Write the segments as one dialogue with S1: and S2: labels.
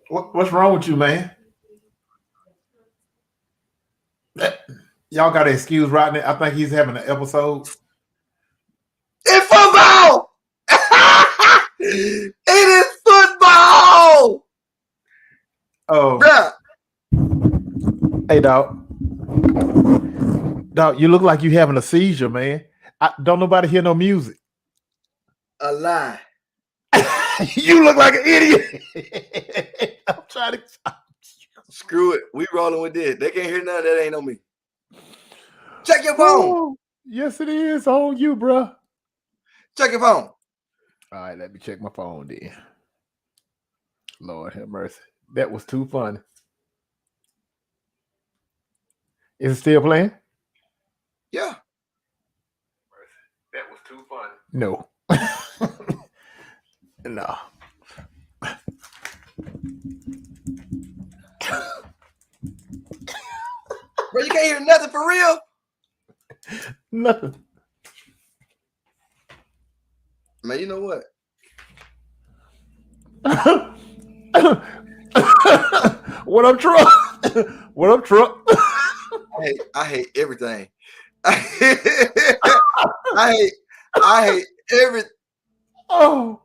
S1: What's wrong with you, man? Y'all got to excuse Rodney. I think he's having an episode.
S2: It's football! It is football!
S1: Oh,
S2: Bruh.
S1: hey, dog. Dog, you look like you having a seizure, man. Don't nobody hear no music.
S2: A lie.
S1: You look like an idiot. I'm trying to.
S2: Screw it. We rolling with this. They can't hear none. That ain't on me. Check your phone.
S1: Oh, yes, it is on you, bro.
S2: Check your phone.
S1: All right, let me check my phone then. Lord have mercy. That was too funny. Is it still playing?
S2: Yeah.
S1: That was too funny. No. No.
S2: Bro, you can't hear nothing for real?
S1: Nothing.
S2: Man, you know what?
S1: What up, truck? What up, truck?
S2: I hate everything. I hate everything.
S1: Oh.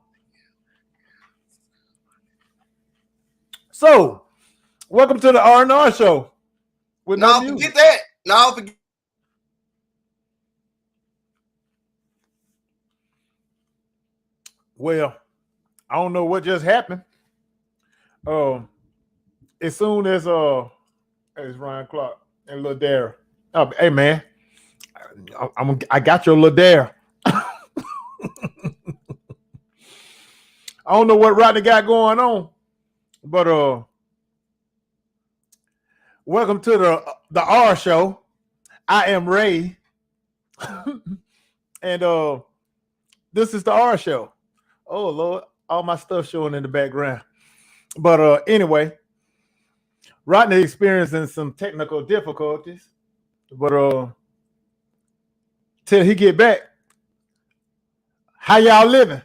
S1: So, welcome to the R&R show. With
S2: No,
S1: music.
S2: forget that. No, forget.
S1: Well, I don't know what just happened. As soon as it's Ryan Clark and Lil Dara. Oh, hey man, I got your Lil Dara. I don't know what Rodney got going on, but welcome to the R show. I am Ray, and this is the R show. Oh Lord, all my stuff showing in the background. But anyway, Rodney experiencing some technical difficulties. But till he get back, how y'all living?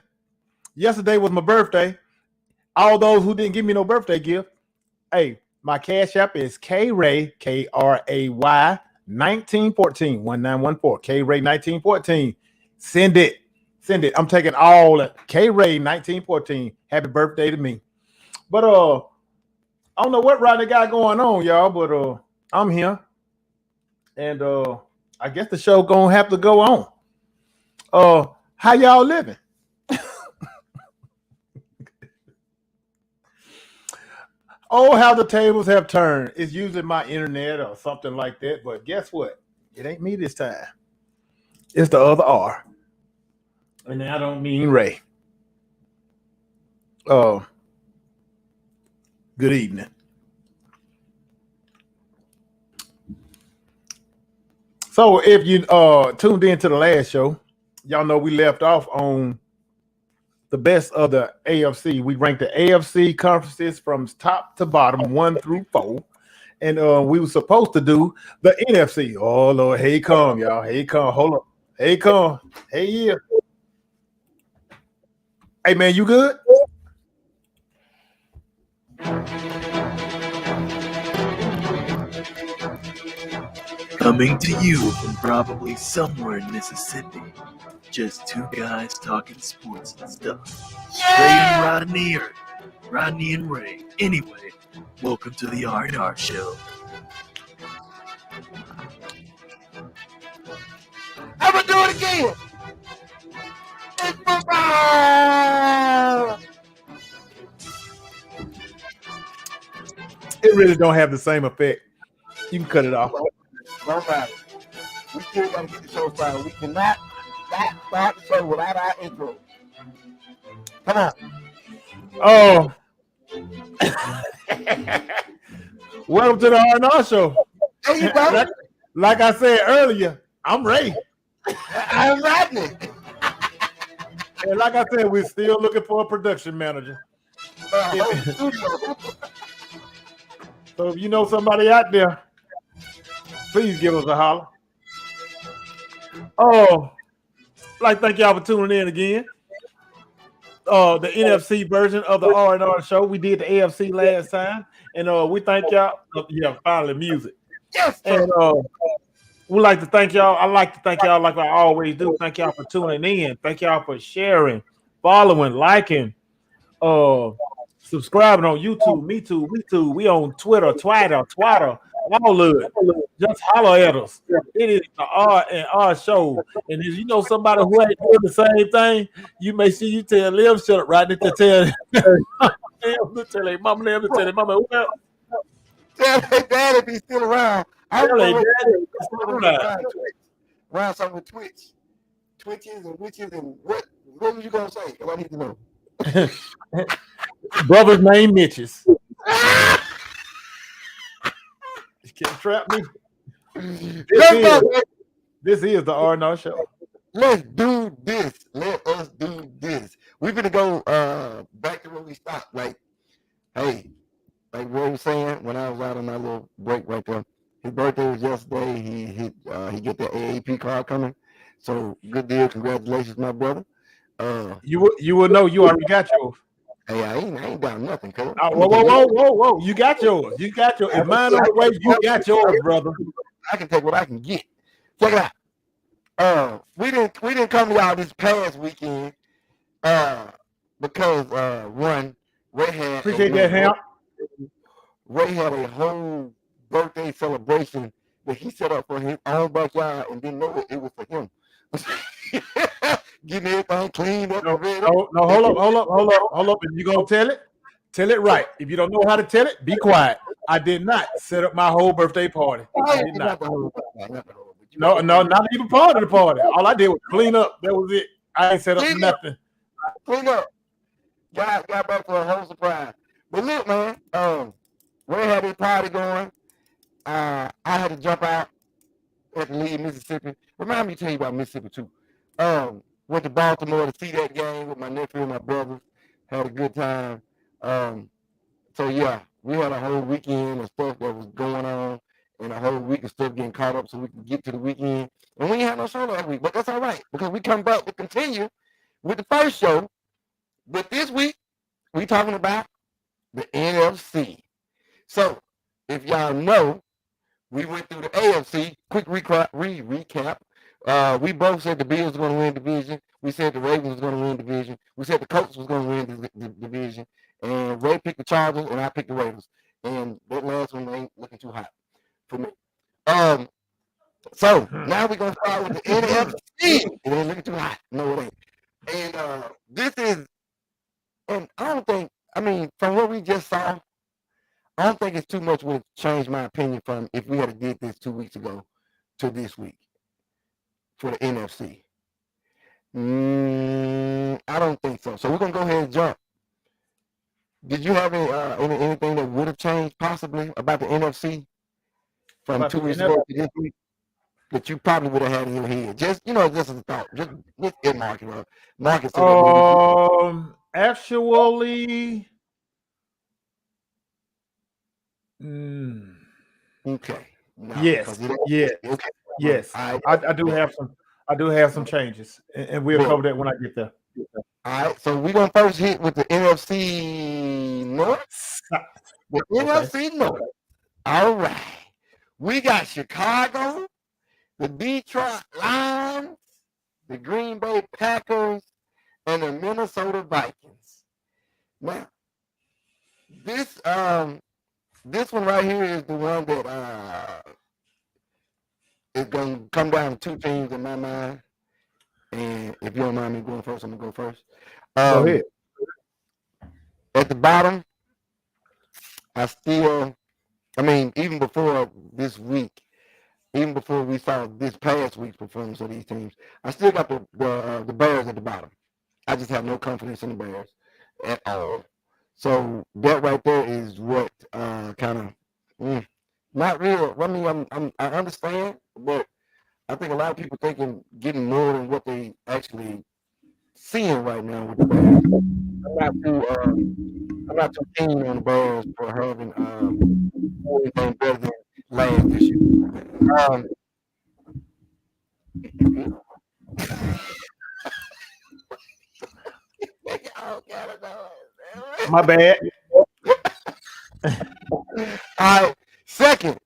S1: Yesterday was my birthday. All those who didn't give me no birthday gift, hey, my cash app is KRay, KRAY 1914 1914 KRay 1914. Send it. I'm taking all that. KRay 1914. Happy birthday to me. But I don't know what Rodney got going on, y'all, but I'm here. And I guess the show gonna have to go on. How y'all living? Oh, how the tables have turned. It's usually my internet or something like that, but guess what? It ain't me this time. It's the other R. And I don't mean Ray. Good evening. So if you tuned into the last show, y'all know we left off on the best of the AFC. We ranked the AFC conferences from top to bottom, 1 through 4. And we were supposed to do the NFC. Oh, Lord. Hey, come, y'all. Hey, come. Hold up. Hey, come. Hey, yeah. Hey, man, you good?
S3: Coming to you from probably somewhere in Mississippi. Just two guys talking sports and stuff. Ray and Rodney, or Rodney and Ray. Anyway, welcome to the R&R show.
S2: I'm gonna do it again. It's football.
S1: It really don't have the same effect. You can cut it off.
S4: Don't matter. We still gotta get the show started. We cannot start the show without our intro. Come on.
S1: Oh. Welcome to the R&R show.
S4: There you go.
S1: Like I said earlier, I'm Ray.
S4: I'm Rodney.
S1: And like I said, we're still looking for a production manager. So if you know somebody out there, please give us a holler. Oh, I'd like to thank y'all for tuning in again. the NFC version of the R&R show. We did the AFC last time, and we thank y'all. Yeah, finally music,
S4: Yes,
S1: and we like to thank y'all. I like to thank y'all like I always do. Thank y'all for tuning in. Thank y'all for sharing, following, liking, uh, subscribing on YouTube. Me too. We too. We on Twitter, Twitter, all of it. Just holler at us. It is the R and R show. And if you know somebody who ain't doing the same thing, you make sure you tell them shut up right there to tell tell their mama, them to tell their mama who else?
S4: tell their dad if he's still around. I
S1: Tell
S4: was
S1: their
S4: going
S1: daddy.
S4: to around something with Twitches and witches and what was you gonna say? I need to know.
S1: Brother's name Mitches. You can't trap me. This is the R and R show.
S4: Let's do this. Let us do this. We're gonna go back to where we stopped. Like, hey, like what I was saying when I was out on my little break right there. His birthday was yesterday. He get the AAP card coming. So good deal. Congratulations, my brother.
S1: You will know you already got yours.
S4: Hey, I ain't down nothing, cuz.
S1: Whoa. You got yours. You got yours. If mine on the way, you got yours, brother.
S4: I can take what I can get. Check it out. We didn't come to y'all this past weekend. Because one, Ray had
S1: Appreciate that, Ham.
S4: Ray had a whole birthday celebration that he set up for his own backyard and didn't know it was for him. Getting everything cleaned up.
S1: No, hold up. If you gonna tell it right. If you don't know how to tell it, be quiet. I did not set up my whole birthday party. I did not. No, not even part of the party. All I did was clean up. That was it. I ain't set up nothing.
S4: Clean up. Got back for a whole surprise. But look, man, Ray had his party going. I had to jump out at the lead Mississippi. Remind me to tell you about Mississippi too. Went to Baltimore to see that game with my nephew and my brothers. Had a good time. So yeah, we had a whole weekend of stuff that was going on, and a whole week of stuff getting caught up so we can get to the weekend. And we ain't had no show last week, but that's all right because we come back to continue with the first show. But this week we talking about the NFC. So if y'all know, we went through the AFC. Quick recap. We both said the Bills were going to win the division. We said the Ravens was going to win the division. We said the Colts was going to win the division. And Ray picked the Chargers, and I picked the Ravens. And that last one ain't looking too hot for me. So now we're going to start with the NFC. It ain't looking too hot. No, it ain't. And this is, and I don't think, I mean, from what we just saw, I don't think it's too much would change my opinion from if we had did this 2 weeks ago to this week for the NFC. I don't think so. So we're gonna go ahead and jump. Did you have anything that would have changed possibly about the NFC from 2 weeks ago to this week that you probably would have had in your head? Just just as a thought. Just mark it up. Mark it.
S1: Actually.
S4: Okay. No,
S1: yes.
S4: Okay.
S1: Yes. I do have some. I do have some changes, and we'll cover that when I get there.
S4: All right. So we're gonna first hit with the NFC North. The NFC North. All right. We got Chicago, the Detroit Lions, the Green Bay Packers, and the Minnesota Vikings. Now, this one right here is the one that is going to come down to two teams in my mind. And if you don't mind me going first, I'm going to go first.
S1: Go ahead.
S4: At the bottom, even before this week, even before we saw this past week's performance of these teams, I still got the Bears at the bottom. I just have no confidence in the Bears at all. So that right there is what kind of not real. I mean, I understand, but I think a lot of people getting more than what they actually seeing right now with the Bears. I'm not too keen on the Bears for having anything better than last this year.
S1: My bad.
S4: All right. Second,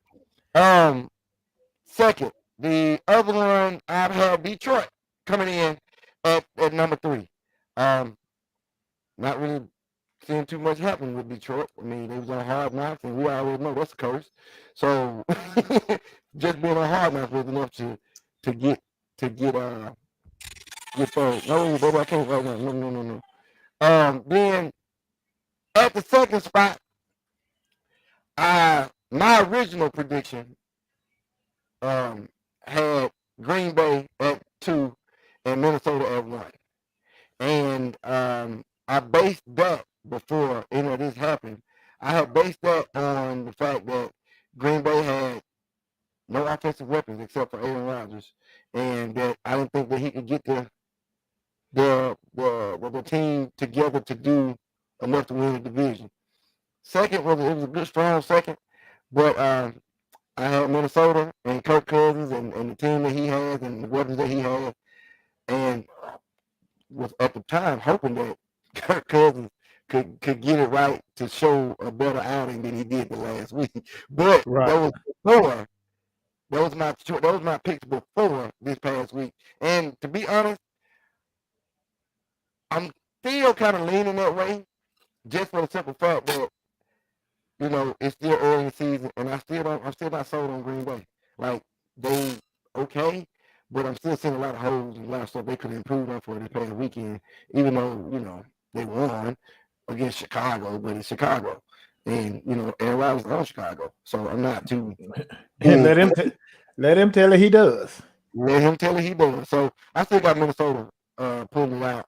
S4: second, the other one I've had Detroit coming in at number 3. Not really seeing too much happen with Detroit. I mean, they was on Hard Knocks, and we already know that's a curse. So just being on Hard Knocks was enough to get third. No, baby, I can't right now. No. Then at the second spot, my original prediction had Green Bay at 2 and Minnesota at 1. And I based that before any of this happened. I had based that on the fact that Green Bay had no offensive weapons except for Aaron Rodgers, and that I didn't think that he could get the team together to do enough to win the division. Second it was a good strong second, but I had Minnesota and Kirk Cousins and the team that he has and the weapons that he has, and was at the time hoping that Kirk Cousins could get it right to show a better outing than he did the last week. But
S1: Right.
S4: that was before. That was my picks before this past week. And to be honest, I'm still kind of leaning that way, just for the simple fact that it's still early in the season, and I'm still not sold on Green Bay. Like, they okay, but I'm still seeing a lot of holes and a lot of stuff they could improve on for this past weekend, even though, they won against Chicago, but it's Chicago. And, Aaron Rodgers is on Chicago. So I'm not too
S1: And let him tell it he does.
S4: let him tell it he does. So I still got Minnesota pulling it out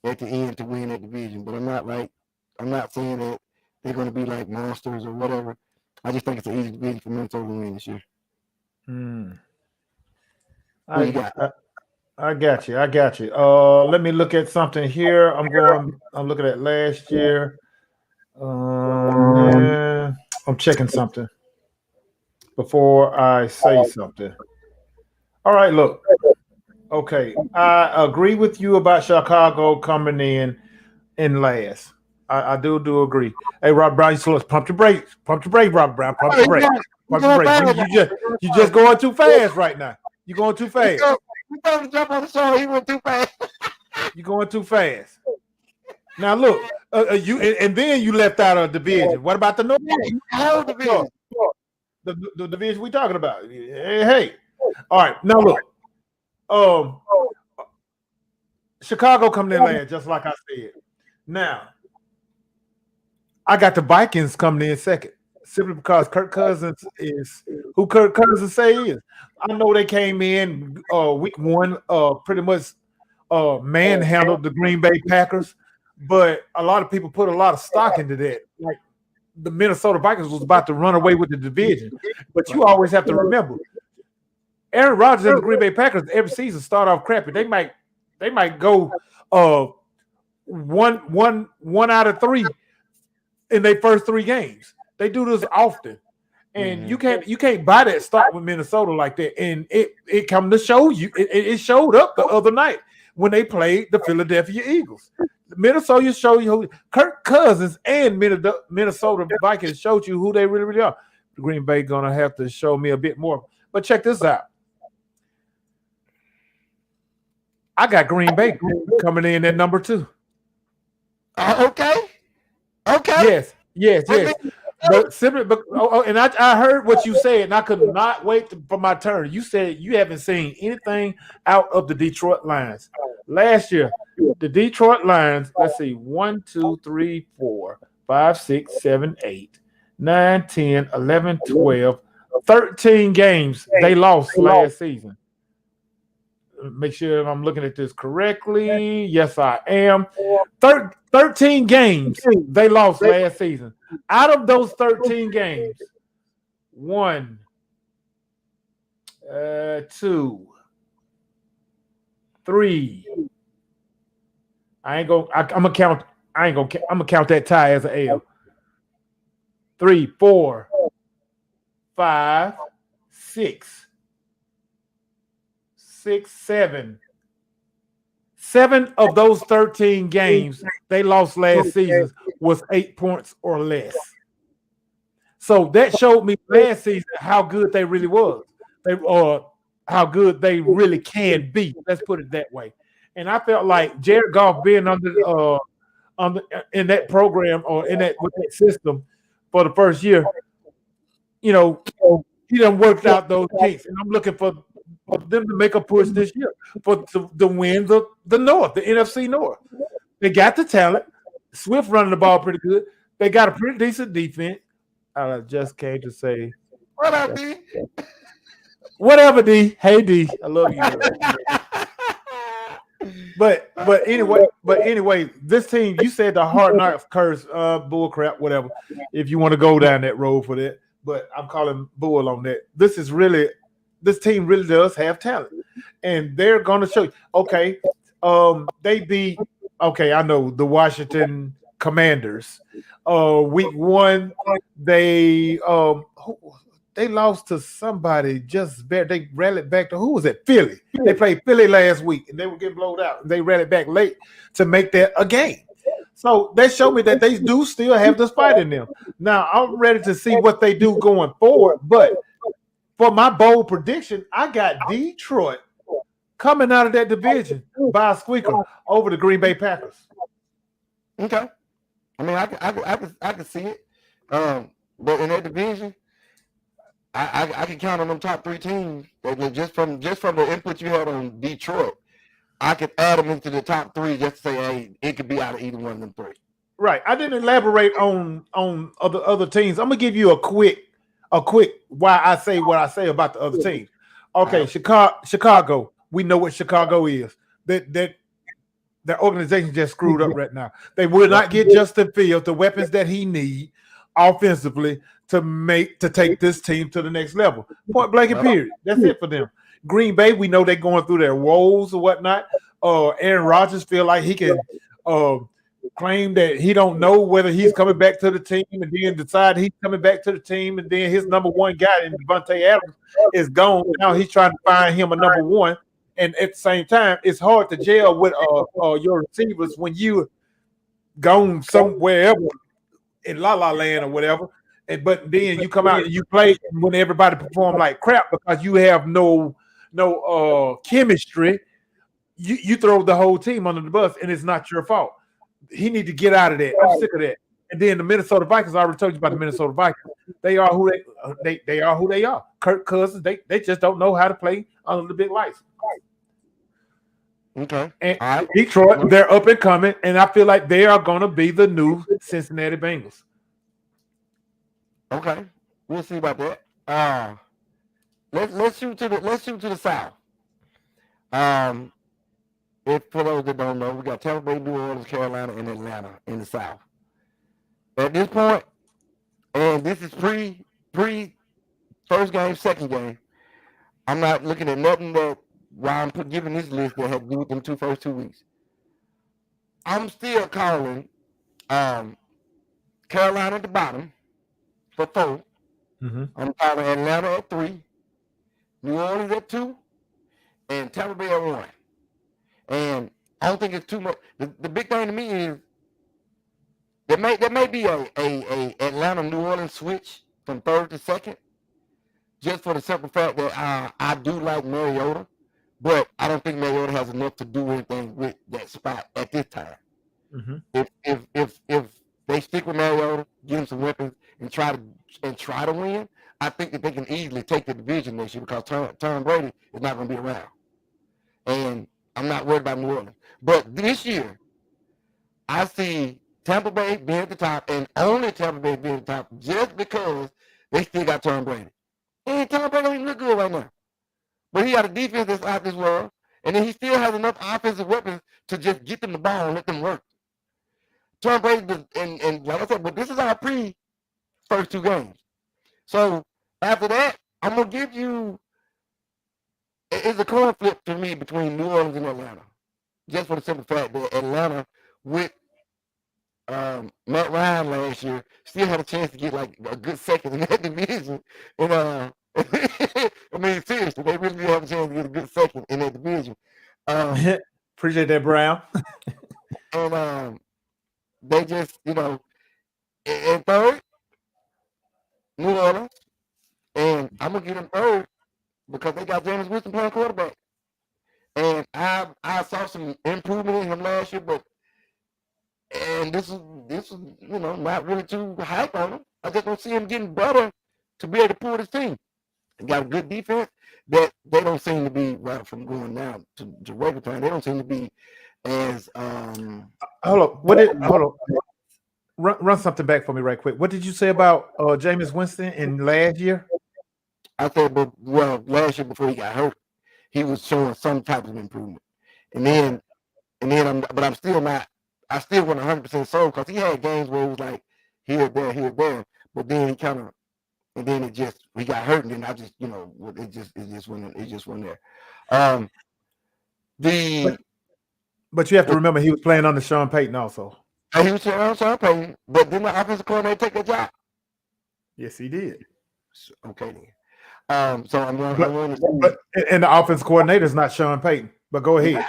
S4: at the end to win that division, but I'm not saying that they're going to be like monsters or whatever. I just think it's an easy division for Minnesota to win this year. Who you got?
S1: I got you. Let me look at something here. I'm looking at last year. I'm checking something before I say something. All right, look. Okay, I agree with you about Chicago coming in last. I do agree. Hey, Rob Brown, so let's pump your brakes. Pump your brakes, Rob Brown. Pump your brakes. Pump your brakes. You just going too fast right now. You're going too fast.
S4: You told him to jump on the show. He went too fast.
S1: You're going too fast. Now look, you and then you left out a division. What about the North?
S4: Whole division.
S1: The division we talking about. Hey. All right. Now look. Chicago coming in last, just like I said. Now, I got the Vikings coming in second, simply because Kirk Cousins is who Kirk Cousins say he is. I know they came in week 1, pretty much manhandled the Green Bay Packers, but a lot of people put a lot of stock into that. Like the Minnesota Vikings was about to run away with the division, but you always have to remember, Aaron Rodgers and the Green Bay Packers every season start off crappy. They might go one out of 3 in their first 3 games. They do this often, and you can't buy that stock with Minnesota like that. And it come to show you. It showed up the other night when they played the Philadelphia Eagles. Minnesota showed you who Kirk Cousins and Minnesota Vikings showed you who they really are. Green Bay gonna have to show me a bit more. But check this out. I got Green Bay coming in at number 2.
S4: Okay.
S1: Yes. But simply, and I heard what you said, and I could not wait for my turn. You said you haven't seen anything out of the Detroit Lions. Last year, the Detroit Lions, let's see, 1, 2, 3, 4, 5, 6, 7, 8, 9, 10, 11, 12, 13 games they lost last season. Make sure I'm looking at this correctly. Yes, I am. 13 games they lost last season. Out of those 13 games, 1, 2, 3. I'm gonna count that tie as an L. 3, 4, 5, 6, 7, 7 of those 13 games they lost last season was 8 points or less. So that showed me last season how good they really was. They how good they really can be. Let's put it that way. And I felt like Jared Goff being under in that program or in that with that system for the first year, you know, he done worked out those kinks. And I'm looking for them to make a push this year for to win the North, the NFC North. They got the talent. Swift running the ball pretty good. They got a pretty decent defense. I just came to say,
S4: What up, D?
S1: whatever, D. Hey, D. I love you. But anyway, this team, you said the hard knocks curse, bull crap, whatever. If you want to go down that road for that, but I'm calling bull on that. This team really does have talent, and they're going to show you. Okay, they beat. Okay, I know the Washington Commanders. Week 1, they lost to somebody just bad. They rallied back to who was it? Philly. They played Philly last week and they were getting blown out. They rallied back late to make that a game. So they showed me that they do still have this fight in them. Now I'm ready to see what they do going forward. But for my bold prediction, I got Detroit coming out of that division by a squeaker over the Green Bay Packers.
S4: Okay. I mean, I can see it. But in that division, I can count on them top 3 teams. Just from the input you had on Detroit, I could add them into the top 3 just to say, hey, it could be out of either one of them 3.
S1: Right. I didn't elaborate on other teams. I'm gonna give you a quick why I say what I say about the other teams. Okay, Chicago. We know what Chicago is. That their organization just screwed up right now. They will not get Justin Fields the weapons that he needs offensively to take this team to the next level. Point blank and period. That's it for them. Green Bay, we know they're going through their woes or whatnot. Aaron Rodgers feel like he can claim that he don't know whether he's coming back to the team and then decide he's coming back to the team, and then his number 1 guy in Devontae Adams is gone. Now he's trying to find him a number 1. And at the same time, it's hard to gel with your receivers when you gone somewhere else in La La Land or whatever. But then you come out and you play when everybody perform like crap because you have no chemistry. You throw the whole team under the bus, and it's not your fault. He need to get out of that. I'm sick of that. And then the Minnesota Vikings, I already told you about the Minnesota Vikings. They are who they are who they are. Kirk Cousins, they just don't know how to play under the big lights.
S4: Okay.
S1: And Detroit, they're up and coming, and I feel like they are going to be the new Cincinnati Bengals.
S4: Okay, we'll see about that. Let's shoot to the south. If for those that don't know, we got Tampa Bay, New Orleans, Carolina, and Atlanta in the south. At this point, and this is pre first game, second game. I'm not looking at nothing that while I'm giving this list that had to do with them first 2 weeks. I'm still calling Carolina at the bottom for 4.
S1: Mm-hmm.
S4: I'm calling Atlanta at 3, New Orleans at 2, and Tampa Bay at 1. And I don't think it's too much. The big thing to me is there may be a Atlanta New Orleans switch from 3rd to 2nd, just for the simple fact that I do like Mariota, but I don't think Mariota has enough to do anything with that spot at this time.
S1: Mm-hmm.
S4: If they stick with Mariota, give him some weapons, and try to win, I think that they can easily take the division next year because Tom Brady is not going to be around, and I'm not worried about New Orleans. But this year, I see Tampa Bay being at the top, and only Tampa Bay being at the top, just because they still got Tom Brady. And Tom Brady don't even look good right now. But he got a defense that's out this world, and then he still has enough offensive weapons to just get them the ball and let them work. Tom Brady, and like I said, but this is our first 2 games. So after that, I'm going to give you, it's a coin flip to me between New Orleans and Atlanta. Just for the simple fact that Atlanta, with Matt Ryan last year, still had a chance to get like a good second in that division. And I mean, seriously, they really have a chance to get a good second in that division.
S1: Appreciate that, Brown.
S4: And they just, and third, New Orleans. And I'm gonna give them third because they got James Winston playing quarterback. And I saw some improvement in him last year, and this is not really too hype on him. I just don't see him getting better to be able to pull this team. They got a good defense that they don't seem to be right from going down to regular time. They don't seem to be as
S1: Hold on. Run something back for me right quick. What did you say about Jameis Winston in last year?
S4: I said, but last year before he got hurt, he was showing some type of improvement, and then I'm still not. I still wasn't 100% sold because he had games where it was like here, there, but then he kind of, and then he got hurt, and then I just, it just went there.
S1: But you have to remember he was playing under Sean Payton also.
S4: He was playing under Sean Payton, but then the offensive coordinator take the job.
S1: Yes, he did.
S4: Okay then. So I'm going to see.
S1: But and the offensive coordinator is not Sean Payton. But go ahead.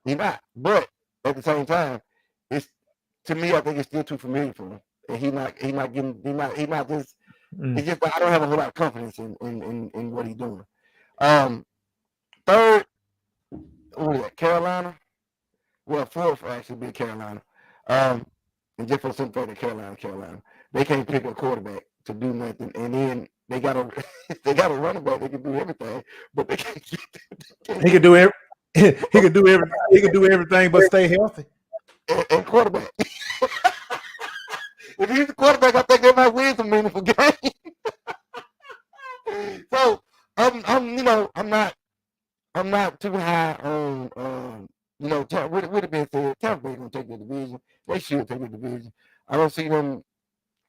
S4: He's not. But at the same time, to me, I think it's still too familiar for him. And he's not just. It's just I don't have a whole lot of confidence in what he's doing. Third, what is that? Carolina. Well, fourth actually be Carolina. And just for some fact, Carolina, they can't pick a quarterback to do nothing, and then they got a running back. They can do everything, but they can't.
S1: He can do everything. He can do everything, but stay healthy.
S4: And quarterback. If he's the quarterback, I think they might win some meaningful games. So I'm not too high on would have been said Tampa Bay gonna take the division. They should take the division. I don't see them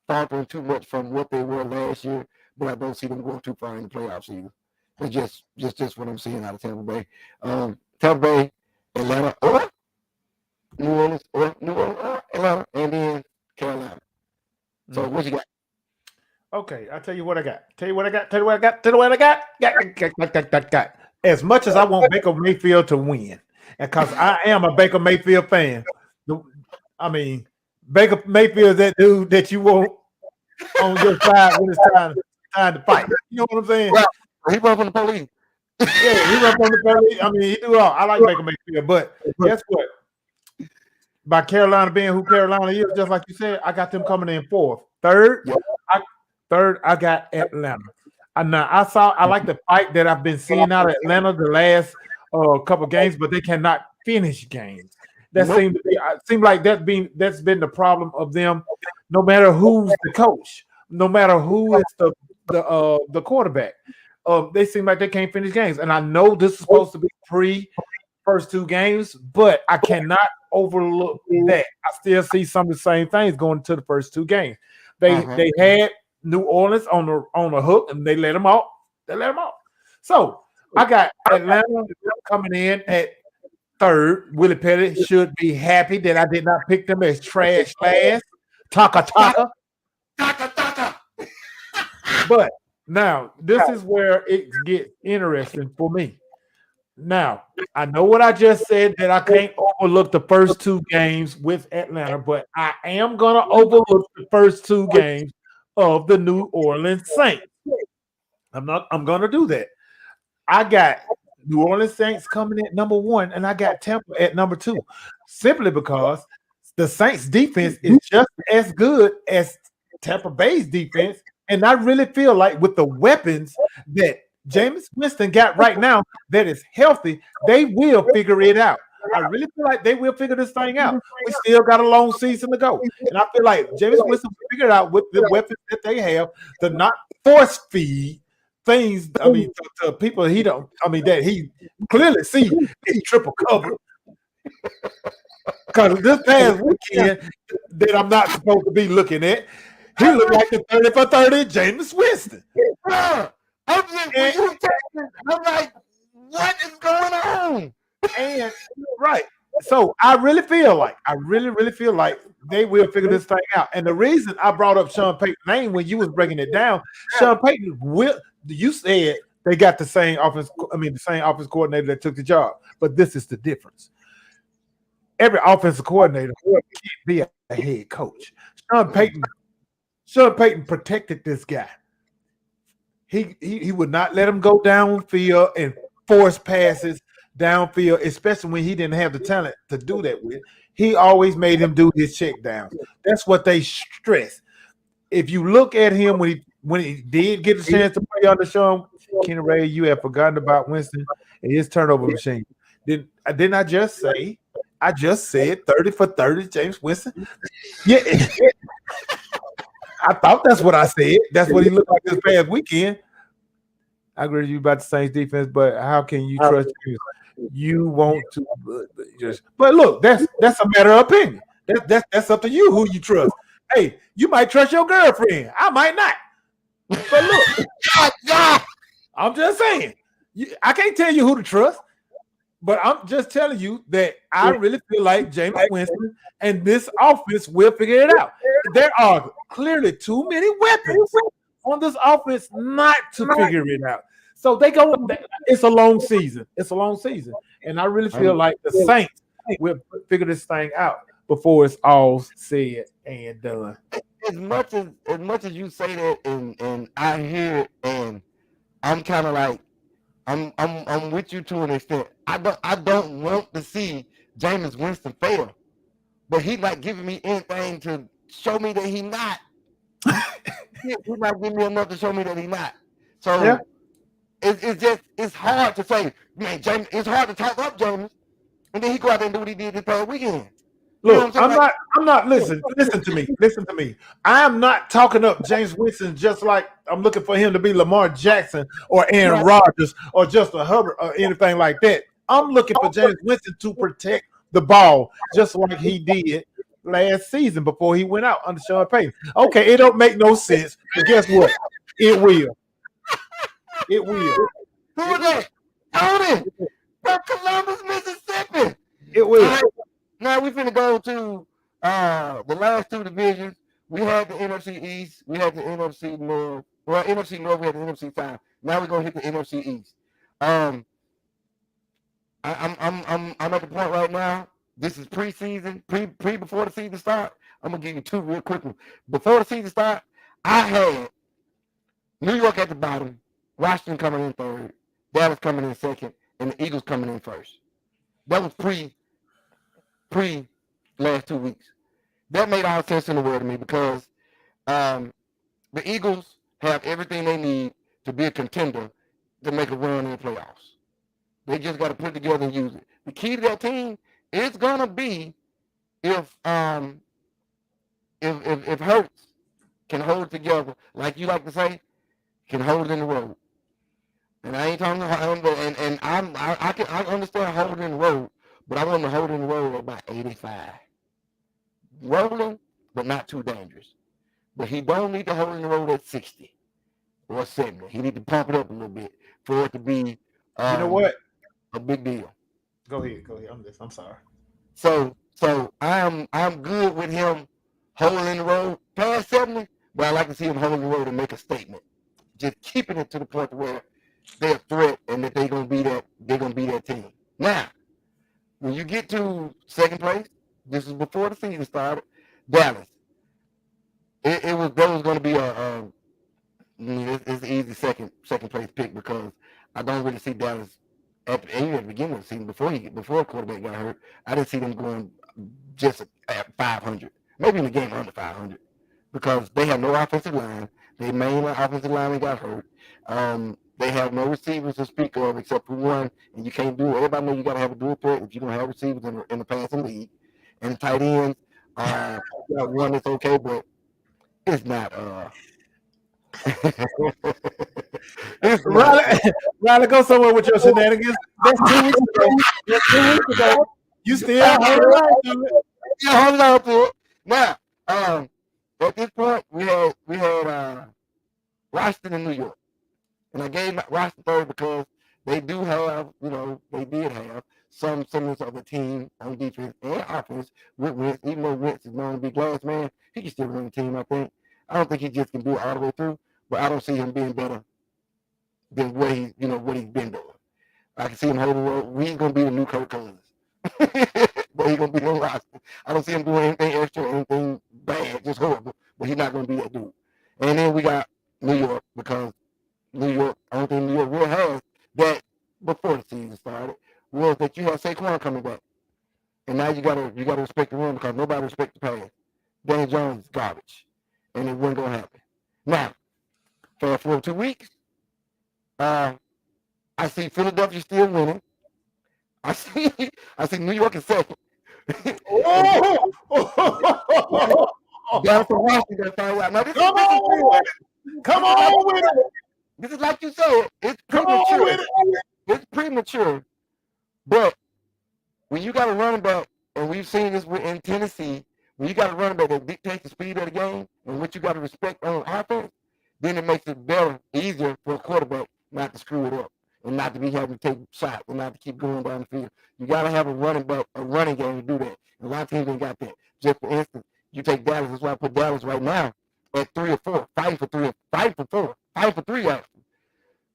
S4: faltering too much from what they were last year, but I don't see them going too far in the playoffs either. It's just what I'm seeing out of Tampa Bay. Tampa Bay, Atlanta, or New Orleans, or Atlanta, and then Carolina. So what you got?
S1: Okay, I'll tell you what I got. As much as I want Baker Mayfield to win, and because I am a Baker Mayfield fan, Baker Mayfield is that dude that you want on your side when it's time to fight. You know what I'm saying?
S4: Well, he run from the police.
S1: Yeah, he run from the police. He do all. I like Baker Mayfield, but guess what? By Carolina being who Carolina is, just like you said, I got them coming in fourth. Third, I got Atlanta. I like the fight that I've been seeing out of Atlanta the last couple games, but they cannot finish games. That seems like that's been the problem of them. No matter who's the coach, no matter who is the quarterback, they seem like they can't finish games. And I know this is supposed to be first two games, but I cannot overlook that. I still see some of the same things going to the first two games. They had New Orleans on the hook, and they let them off. So I got Atlanta coming in at third. Willie Petty should be happy that I did not pick them as trash last. Taka. But now this is where it gets interesting for me. Now, I know what I just said, that I can't overlook the first two games with Atlanta, but I am going to overlook the first two games of the New Orleans Saints. I'm going to do that. I got New Orleans Saints coming at number one, and I got Tampa at number two, simply because the Saints defense is just as good as Tampa Bay's defense. And I really feel like with the weapons that Jameis Winston got right now that is healthy, they will figure it out. I really feel like they will figure this thing out. We still got a long season to go. And I feel like Jameis Winston will figure it out with the weapons that they have to not force feed things, to people that he clearly see he triple covered. Because this past weekend that I'm not supposed to be looking at, he looked like the 30 for 30 Jameis Winston.
S4: I'm like, what is going on?
S1: And right. So I really feel like they will figure this thing out. And the reason I brought up Sean Payton's name when you was breaking it down, Sean Payton you said they got the same offense coordinator that took the job. But this is the difference. every offensive coordinator can't be a head coach. Sean Payton, Sean Payton protected this guy. He would not let him go downfield and force passes downfield, especially when he didn't have the talent to do that with. He always made him do his check downs. That's what they stress. If you look at him when he did get a chance to play under Sean Kenny Ray, you have forgotten about Winston and his turnover machine. Didn't I just say? I just said 30 for 30, James Winston. Yeah, I thought that's what I said. That's what he looked like this past weekend. I agree with you about the Saints defense, but how can you trust him? You want to just, but look, that's a matter of opinion. That's up to you who you trust. Hey, you might trust your girlfriend. I might not. But look, I'm just saying, I can't tell you who to trust, but I'm just telling you that I really feel like James Winston and this offense will figure it out. There are clearly too many weapons on this offense not to figure it out. So it's a long season. It's a long season. And I really feel like the Saints will figure this thing out before it's all said and done.
S4: As much as you say that, and I hear it, and I'm kind of like, I'm with you to an extent. I don't want to see Jameis Winston fail, but he's not giving me anything to show me that he's not. He's not giving me enough to show me that he's not. So
S1: Yeah.
S4: it's hard to say, man, James. It's hard to talk up Jameis, and then he go out there and do what he did this past weekend.
S1: Look, I'm not listen to me. I am not talking up James Winston just like I'm looking for him to be Lamar Jackson or Aaron Rodgers or Justin Herbert or anything like that. I'm looking for James Winston to protect the ball just like he did last season before he went out under Sean Payton. Okay, it don't make no sense, but guess what? It will. It will.
S4: Who was that? Tony from Columbus, Mississippi.
S1: It will.
S4: Now we finna go to the last two divisions. We had the NFC East. We had the NFC North. Well, NFC North. We had the NFC South. Now we're gonna hit the NFC East. I'm at the point right now. This is preseason, pre before the season start. I'm gonna give you two real quick ones. Before the season start, I had New York at the bottom, Washington coming in third, Dallas coming in second, and the Eagles coming in first. That was pre last 2 weeks. That made all sense in the world to me because the Eagles have everything they need to be a contender to make a run in the playoffs. They just got to put it together and use it. The key to that team is gonna be if Hurts can hold it together, like you like to say, can hold it in the road. And I ain't talking about, and I understand holding in the road, but I want to hold in the road at about 85. Rolling, but not too dangerous. But he don't need to hold in the road at 60 or 70. He need to pump it up a little bit for it to be
S1: You know what?
S4: a big deal.
S1: Go ahead. I'm sorry.
S4: So I'm good with him holding in the road past 70, but I like to see him holding the road and make a statement. Just keeping it to the point where they're a threat and that they're gonna be that team. Now, when you get to second place, this is before the season started, Dallas. That was going to be it's an easy second place pick because I don't really see Dallas at the beginning of the season before the quarterback got hurt. I didn't see them going just at 500, maybe in the game under 500 because they have no offensive line. Their main offensive lineman got hurt. They have no receivers to speak of except for one, and you can't do it. Everybody knows you got to have a dual threat if you're going to have receivers in the passing league. And the tight ends, you got one that's okay, but it's not.
S1: Riley, go somewhere with your shenanigans. That's 2 weeks ago. You still
S4: hold on to it. Now, at this point, we had Washington and New York. And I gave Washington third because they do have, they did have some semblance of a team on defense and offense with Wentz. Even though Wentz is known to be glass man, he can still run the team, I think. I don't think he just can do it all the way through, but I don't see him being better than what he's been doing. I can see him holding the road. He's going to be the new Kirk Cousins. but he's gonna be on roster. I don't see him doing anything extra, anything bad, just horrible. But he's not gonna be that dude. And then we got New York because New York, I don't think New York really has that before the season started. Was that you have Saquon coming back, and now you gotta respect the run because nobody respects the pass. Daniel Jones is garbage, and it wasn't gonna happen. Now, fast forward 2 weeks, I see Philadelphia still winning. I see New York is second.
S1: Oh!
S4: Dallas and Washington find out. Now
S1: Come on with it. Come on with it.
S4: This is like you said. It's
S1: Come on
S4: premature.
S1: with it.
S4: It's premature. But when you got a running back, and we've seen this in Tennessee, when you got a running back that dictates the speed of the game and what you got to respect on offense, then it makes it better, easier for a quarterback not to screw it up and not to be having to take shots and not to keep going down the field. You got to have a running game to do that. And a lot of teams ain't got that. Just for instance, you take Dallas. That's why I put Dallas right now at 3 or 4, fighting for 3, fighting for 4, fighting for 3 actually.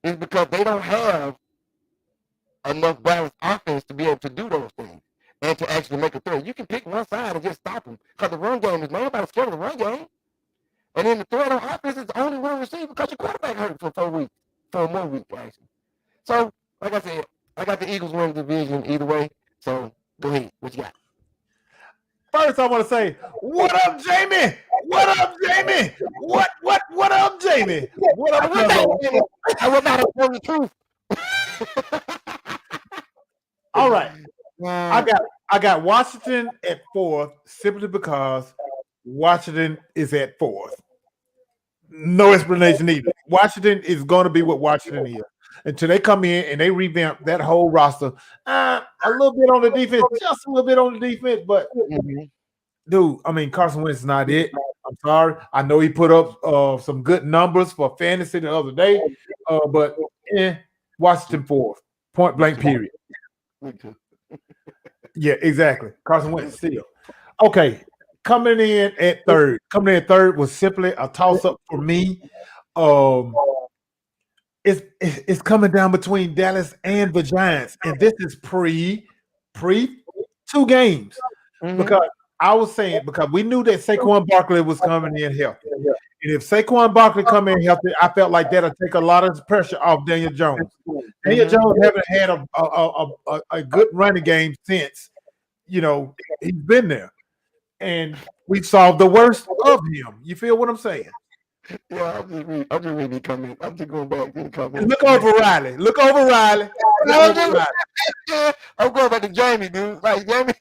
S4: It's because they don't have enough balanced offense to be able to do those things and to actually make a threat. You can pick one side and just stop them because the run game is nobody scared of the run game. And then the threat on offense is only one receiver because your quarterback hurt for 4 weeks, 4 more weeks actually. So, like I said, I got the Eagles winning the division either way. So, go ahead. What you got?
S1: First, I want to say, what up, Jamie? What up, Jamie? What up, Jamie? What up, Jamie?
S4: I would not have told the truth.
S1: All right. I got Washington at 4th simply because Washington is at 4th. No explanation needed. Washington is going to be what Washington is until they come in and they revamp that whole roster. A little bit on the defense, just a little bit on the defense, but dude, I mean, Carson Wentz is not it. I'm sorry. I know he put up some good numbers for fantasy the other day, but Washington 4th, point blank, period. Yeah, exactly. Carson Wentz still. Okay, coming in at third was simply a toss-up for me. It's coming down between Dallas and the Giants, and this is pre 2 games. Because I was saying, because we knew that Saquon Barkley was coming in healthy. And if Saquon Barkley come in healthy, I felt like that'll take a lot of the pressure off Daniel Jones. Daniel Jones haven't had a good running game since, he's been there. And we saw the worst of him. You feel what I'm saying?
S4: Yeah, I'm just reading the comment. I'm just going back to the comment.
S1: Look over Riley.
S4: I'm going back to Jamie, dude. Like, Jamie,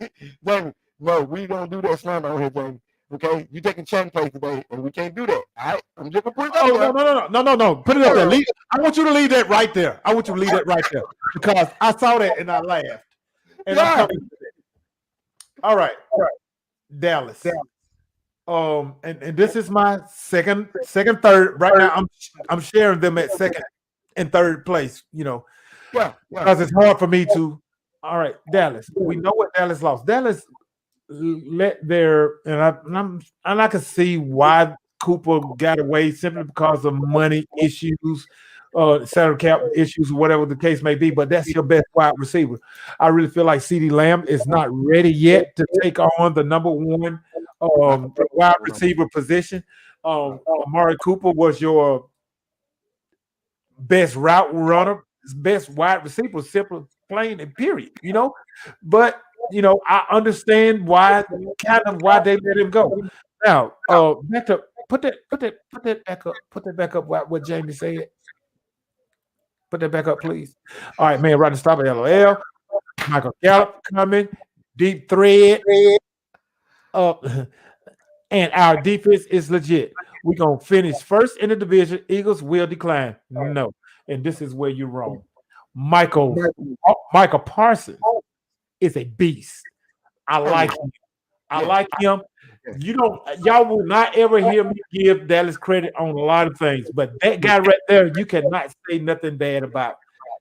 S4: no, we don't do that slander on here, Jamie. Okay, you taking Chan place today, and we can't do that. All right, I'm just gonna put it up there. No. Put it up there.
S1: I want you to leave that right there. Because I saw that and I laughed. And I'm coming to that. All right, Dallas. And this is my second, third. Right now, I'm sharing them at second and third place. Because it's hard for me to. All right, Dallas. We know what Dallas lost. Dallas let their and I can see why Cooper got away simply because of money issues, salary cap issues, whatever the case may be. But that's your best wide receiver. I really feel like CeeDee Lamb is not ready yet to take on the number 1 wide receiver position. Amari Cooper was your best route runner, best wide receiver, simple, plain and period. But I understand why they let him go. Now, back to put that back up. What Jamie said. Put that back up, please. All right, man. Right to stop at LOL. Michael Gallup coming, deep thread. And our defense is legit. We're gonna finish first in the division. Eagles will decline. No, and this is where you're wrong. Michael Parsons is a beast. I like him. Y'all will not ever hear me give Dallas credit on a lot of things, but that guy right there, you cannot say nothing bad about.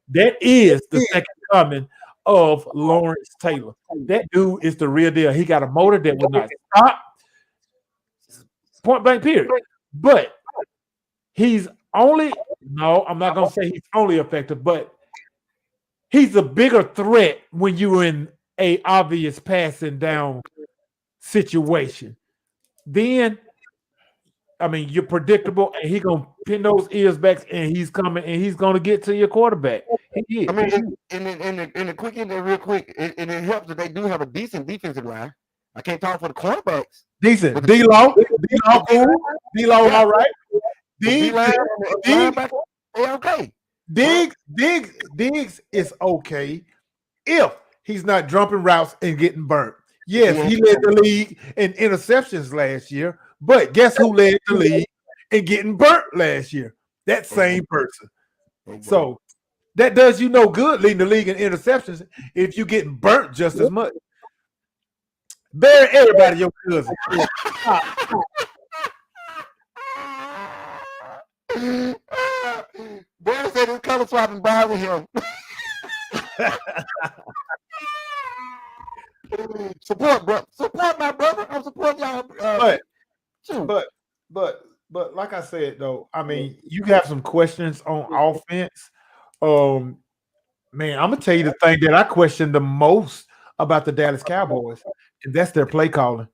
S1: That is the second coming of Lawrence Taylor. That dude is the real deal. He got a motor that will not stop. Point blank, period. But I'm not going to say he's only effective, but he's a bigger threat when you're in a obvious passing down situation, then I mean you're predictable, and he's gonna pin those ears back, and he's coming, and he's gonna get to your quarterback. He is.
S4: I mean, in the quick end, real quick, and it helps that they do have a decent defensive line. I can't talk for the cornerbacks.
S1: Decent. D-Law cool. D-Law
S4: Yeah.
S1: all right.
S4: D-line, linebacker, they okay.
S1: Diggs is okay if he's not jumping routes and getting burnt. Yes, he led the league in interceptions last year, but guess who led the league in getting burnt last year? That same person. So that does you no good leading the league in interceptions if you getting burnt just as much. Bury everybody your cousin.
S4: Barry said his color swapping bothering him. Support my brother. I'm supporting y'all.
S1: But like I said though, I mean, you have some questions on offense. Man, I'm gonna tell you the thing that I question the most about the Dallas Cowboys, and that's their play calling.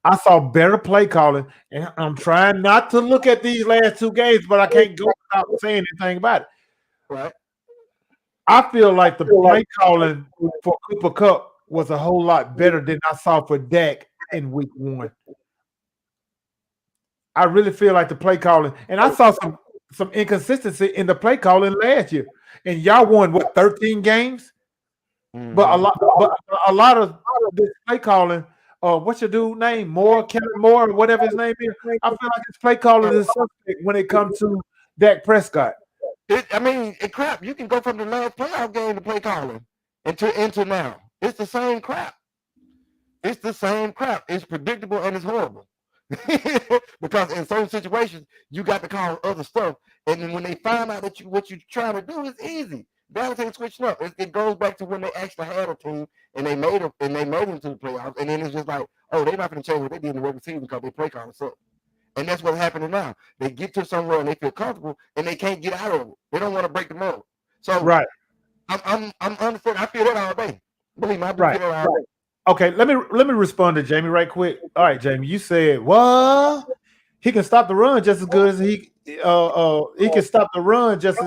S1: I saw better play calling, and I'm trying not to look at these last two games, but I can't go without saying anything about it.
S4: Right.
S1: I feel like the play calling for Cooper Kupp was a whole lot better than I saw for Dak in week 1. I really feel like the play calling, and I saw some inconsistency in the play calling last year. And y'all won what 13 games? Mm-hmm. But a lot of this play calling, what's your dude name? Kevin Moore, whatever his name is. I feel like his play calling is suspect when it comes to Dak Prescott.
S4: Crap. You can go from the last playoff game to play calling into now. It's the same crap. It's predictable and it's horrible. Because in certain situations you got to call other stuff, and then when they find out that what you're trying to do is easy, Dallas ain't switching up. It goes back to when they actually had a team and they made them to the playoffs, and then it's just like, oh, they're not going to change what they did in the regular season because they play calling suck. And that's what's happening now. They get to somewhere and they feel comfortable and they can't get out of it. They don't want to break the mold. So
S1: right,
S4: I'm understanding. I feel that all day. Believe me, I do feel that all day.
S1: Okay, let me respond to Jamie right quick. All right, Jamie, you said what? He can stop the run just as good as he can stop the run just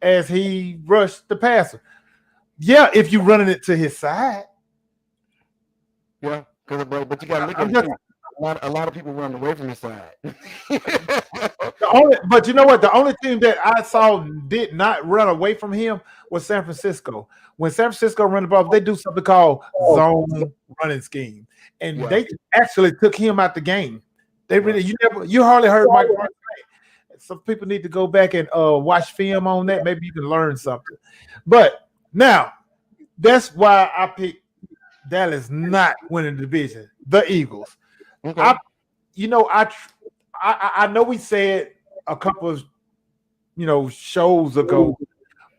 S1: as he rushed the passer. Yeah, if you're running it to his side.
S4: Yeah, but you got to look at it. A lot of people run away from his side.
S1: But you know what? The only team that I saw did not run away from him was San Francisco. When San Francisco run the ball, they do something called zone running scheme, and they actually took him out the game. They really you hardly heard Mike. Some people need to go back and watch film on that. Maybe you can learn something. But now that's why I picked Dallas not winning the division. The Eagles. Okay. I know we said a couple of shows ago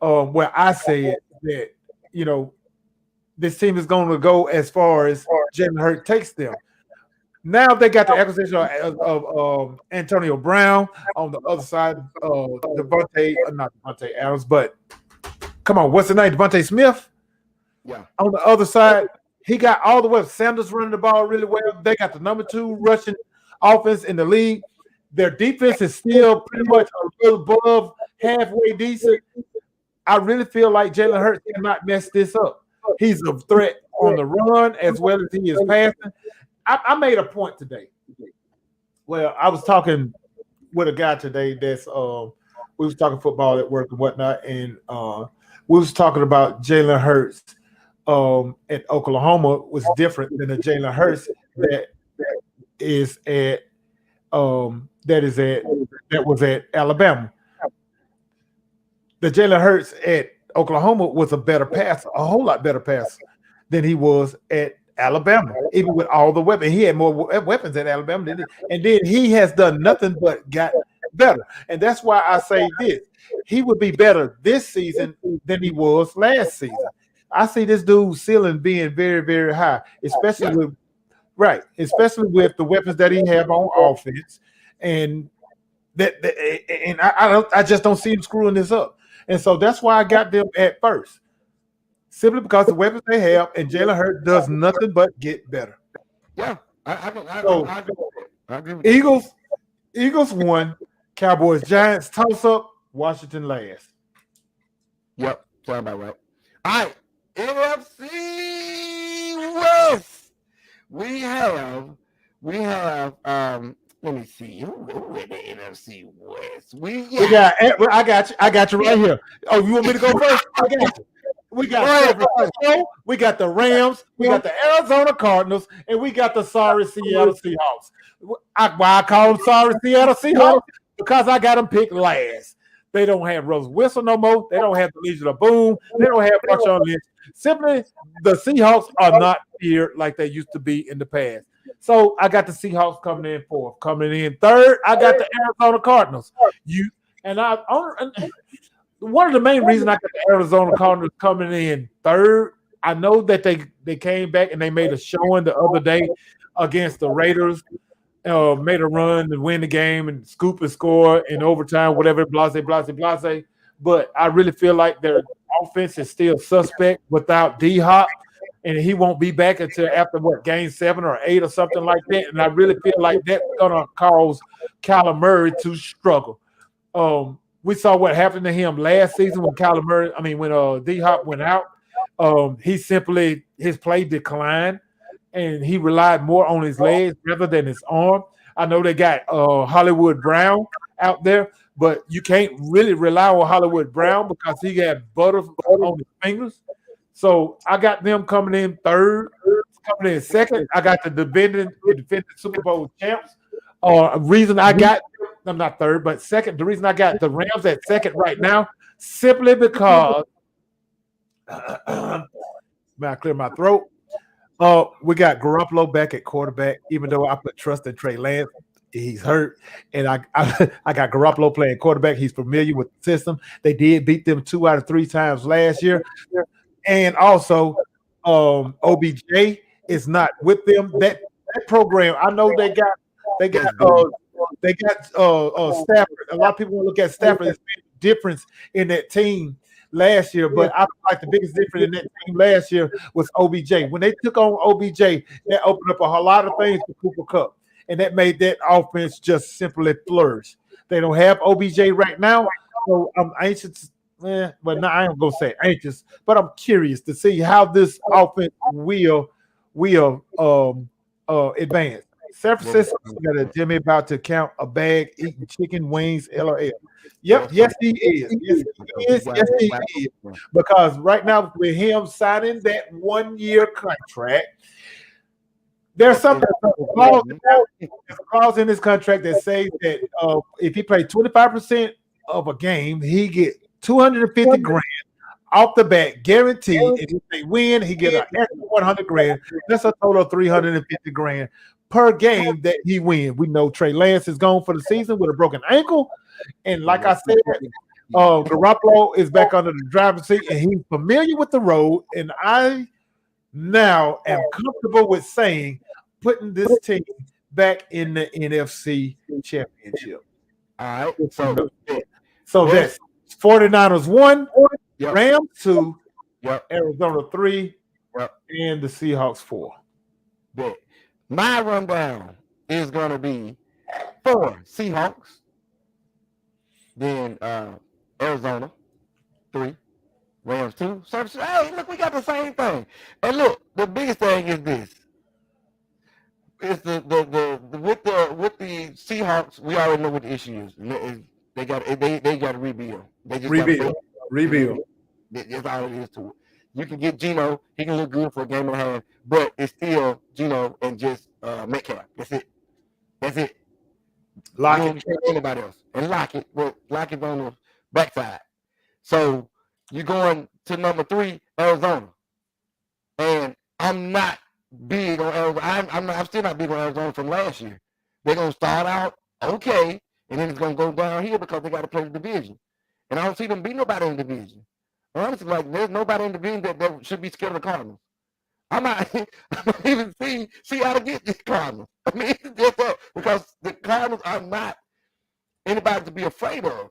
S1: where I said that this team is going to go as far as Jalen Hurts takes them. Now they got the acquisition of Antonio Brown on the other side, not Devontae Adams, but come on, what's the name? Devontae Smith.
S4: Yeah. On
S1: the other side, he got all the way. Sanders running the ball really well. They got the number 2 rushing offense in the league. Their defense is still pretty much a little above halfway decent. I really feel like Jalen Hurts cannot mess this up. He's a threat on the run as well as he is passing. I made a point today. Well, I was talking with a guy today that's we was talking football at work and whatnot, and we was talking about Jalen Hurts at Oklahoma was different than the Jalen Hurts that was at Alabama. The Jalen Hurts at Oklahoma was a better passer, a whole lot better passer than he was at Alabama, even with all the weapons. He had more weapons at Alabama, and then he has done nothing but got better. And that's why I say this. He would be better this season than he was last season. I see this dude's ceiling being very, very high, especially with the weapons that he have on offense, and I just don't see him screwing this up. And so that's why I got them at first. simply because the weapons they have, and Jalen Hurts does nothing but get better.
S4: Yeah, I
S1: So,
S4: agree with that. I agree with that.
S1: Eagles won, Cowboys Giants toss up, Washington last.
S4: Yep, sound about right. All right, NFC West. We have let me see who in the NFC West.
S1: I got you right here. Oh, you want me to go first? I got you. We got San Francisco, we got the Rams, we got the Arizona Cardinals, and we got the sorry Seattle Seahawks. Why I call them sorry Seattle Seahawks? Because I got them picked last. They don't have Rose Whistle no more. They don't have the Legion of Boom. They don't have Marshawn Lynch. Simply, the Seahawks are not here like they used to be in the past. So I got the Seahawks coming in fourth. Coming in third, I got the Arizona Cardinals. One of the main reasons I got the Arizona Cardinals coming in third, I know that they came back and they made a showing the other day against the Raiders. Made a run and win the game and scoop and score in overtime, whatever, blase. But I really feel like their offense is still suspect without D-Hop, and he won't be back until after, game 7 or 8 or something like that. And I really feel like that's going to cause Kyler Murray to struggle. We saw what happened to him last season when when D-Hop went out. His play declined, and he relied more on his legs rather than his arm. I know they got Hollywood Brown out there, but you can't really rely on Hollywood Brown because he got butter on his fingers. So I got them coming in third. Coming in second, I got the defending Super Bowl champs. Reason I got I'm not third, but second. The reason I got the Rams at second right now, simply because may I clear my throat? We got Garoppolo back at quarterback, even though I put trust in Trey Lance. He's hurt. And I got Garoppolo playing quarterback. He's familiar with the system. They did beat them 2 out of 3 times last year. And also, OBJ is not with them. That program, I know they got Stafford. A lot of people want to look at Stafford as being the difference in that team last year, but I feel like the biggest difference in that team last year was OBJ. When they took on OBJ, that opened up a whole lot of things for Cooper Kupp, and that made that offense just simply flourish. They don't have OBJ right now, so I'm anxious. But no, I ain't gonna say anxious, but I'm curious to see how this offense will advance. San Francisco got a Jimmy about to count a bag eating chicken wings. LOL. Yep, yes he is. Yes he is. Because right now with him signing that 1-year contract, there's a clause in his contract that says that if he plays 25% of a game, he get $250,000 off the bat, guaranteed. And if they win, he get an extra $100,000. That's a total of $350,000 per game that he wins. We know Trey Lance is gone for the season with a broken ankle. And like I said, Garoppolo is back under the driver's seat and he's familiar with the road. And I now am comfortable with saying putting this team back in the NFC Championship.
S4: All right.
S1: So that's 49ers 1, Rams 2,
S4: Yep.
S1: Arizona 3,
S4: Yep.
S1: and the Seahawks 4.
S4: Bet. My rundown is going to be 4 Seahawks, then Arizona 3, Rams 2. Hey, look, we got the same thing. And look, the biggest thing is this. It's the with the Seahawks, we already know what the issue is. They got to rebuild. They just
S1: rebuild.
S4: That's all it is to it. You can get Geno, he can look good for a game and a half, but it's still Geno and just Metcalf. That's it.
S1: Lockett.
S4: Anybody else. And Lockett on the backside. So you're going to number 3, Arizona. And I'm not big on Arizona. I'm still not big on Arizona from last year. They're gonna start out okay, and then it's gonna go down here because they got to play the division. And I don't see them beat nobody in the division. Honestly, like there's nobody in the division that should be scared of the Cardinals. I might even see how to get the Cardinals. I mean, just that, because the Cardinals are not anybody to be afraid of.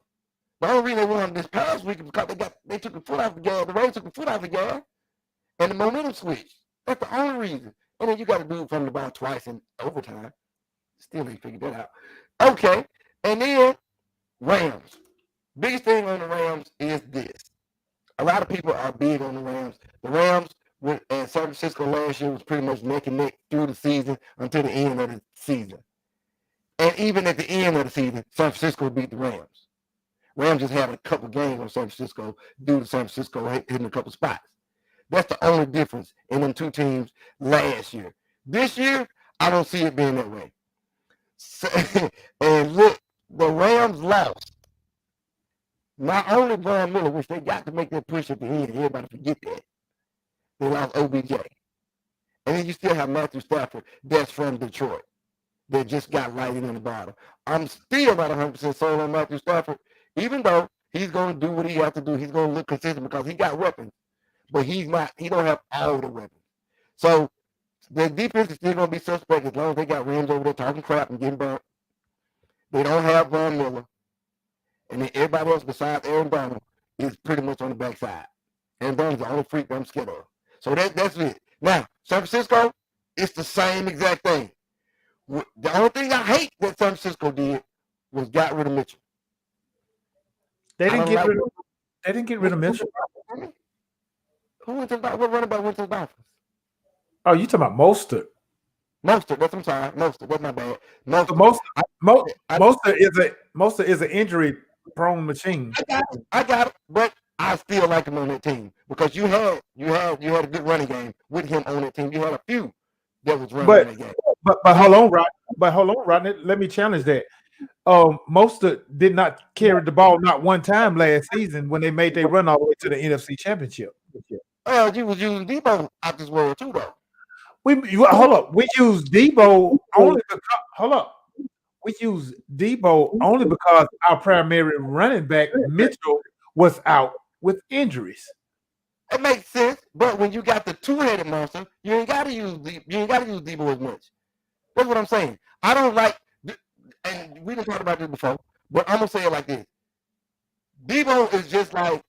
S4: The only reason they won this past week is because they took the foot off the gas. The Rays took the foot off the gas. and the momentum switch. That's the only reason. And then you got to do it from the ball twice in overtime. Still ain't figured that out. Okay. And then Rams. Biggest thing on the Rams is this. A lot of people are big on the Rams. The Rams and San Francisco last year was pretty much neck and neck through the season until the end of the season. And even at the end of the season, San Francisco beat the Rams. Rams just had a couple games on San Francisco due to San Francisco hitting a couple spots. That's the only difference in them two teams last year. This year, I don't see it being that way. So, and look, the Rams lost. Not only Von Miller, which they got to make that push at the end, everybody forget that. They lost OBJ. And then you still have Matthew Stafford, that's from Detroit. They just got right in the bottom. I'm still not 100% sold on Matthew Stafford, even though he's going to do what he has to do. He's going to look consistent because he got weapons, but he don't have all the weapons. So the defense is still going to be suspect as long as they got Rams over there talking crap and getting burnt. They don't have Von Miller. And then everybody else besides Aaron Donald is pretty much on the backside. Aaron Donald's the only freak that I'm scared of. So that's it. Now, San Francisco, it's the same exact thing. The only thing I hate that San Francisco did was got rid of Mitchell.
S1: They didn't get rid of Mitchell.
S4: Who went to what running back went to the Dolphins?
S1: Oh, you talking about Mostert?
S4: Mostert, that's I'm sorry. Mostert, that's my bad.
S1: Mostert is an injury-prone machine.
S4: I got it, but I still like him on that team because you had a good running game with him on that team. You had a few that was running that game.
S1: But hold on, Rodney. Let me challenge that. Mostert did not carry the ball not one time last season when they made their run all the way to the NFC Championship.
S4: You was using Debo out this world too, though.
S1: Hold up. We use Debo only because we use Debo only because our primary running back Mitchell was out with injuries.
S4: It makes sense, but when you got the two-headed monster, you ain't got to use Debo as much. That's what I'm saying. I don't like, and we didn't talk about this before, but I'm gonna say it like this: Debo is just like,